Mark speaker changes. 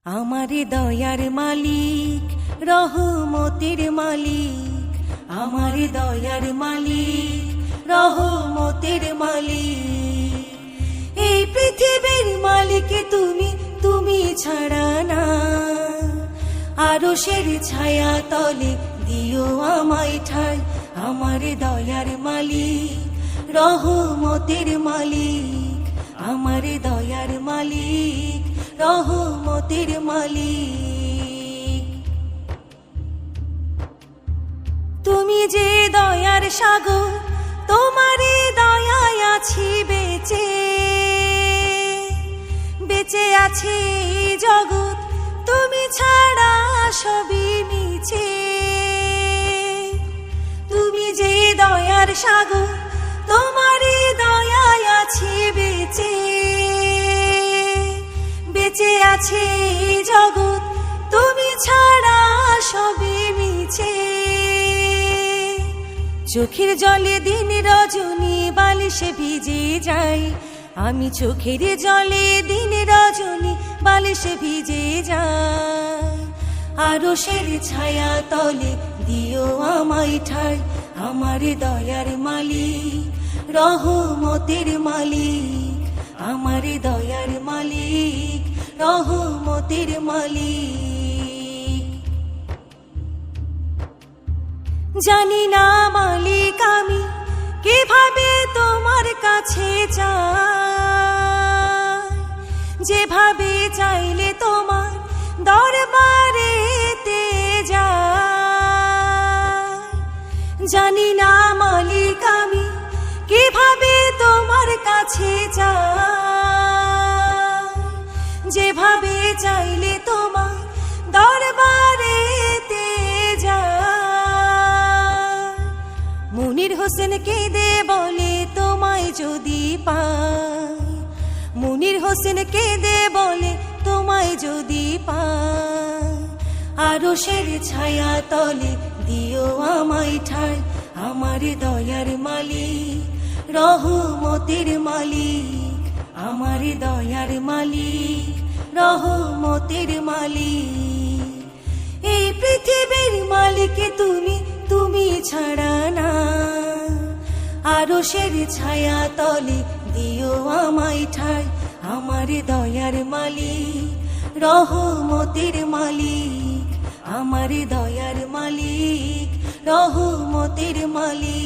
Speaker 1: আমার দয়ার মালিক রহমতের মালিক, আমার দয়ার মালিক রহমতের মালিক। এই পৃথিবীর মালিক তুমি, তুমি ছাড়া না। আরশের ছায়া তলে দিও আমায় ঠাই। আমার দয়ার মালিক রহমতের মালিক, আমার দয়ার মালিক রহমতের মালিক। তুমি যে দয়ার সাগর, তোমারই দয়ায় আছি বেঁচে, বেঁচে আছে এই জগৎ, তুমি ছাড়া সবই মিছে। তুমি যে দয়ার সাগর, তোমারই দয়ায় আছি বেঁচে, বেঁচে আছে এই জগৎ, তুমি ছাড়া সবই মিছে। চোখের জলে দিন রজনী বালিশে ভিজে যাই, আমি চোখের জলে দিন রজনী বালিশে ভিজে যাই। আরশের ছায়া তলে দিও আমায় ঠাই। আমার দয়ার মালিক রহমতের মালিক, আমার দয়ার মালিক রহমতের মালিক। জানি না মালিক আমি কিভাবে তোমার কাছে যাই, যেভাবে চাইলে তোমার দরবারেতে যাই। জানি না মালিক আমি কিভাবে তোমার কাছে যাই, যেভাবে চাইলে তোমার দরবারেতে যাই। মুনির হোসেন কেঁদে বলে তোমায় যদি পাই, মুনির হোসেন কেঁদে বলে তোমায় যদি পাই। আরশের ছায়া তলে দিও আমায় ঠাই। আমার দয়ার মালিক রহমতের মালিক, আমার দয়ার মালিক রহমতের মালিক। এই পৃথিবীর মালিক তুমি, তুমি ছাড়া না। আরশের ছায়া তলে দিও আমায় ঠাই। আমার দয়ার মালিক রহমতের মালিক, আমার দয়ার মালিক রহমতের মালিক।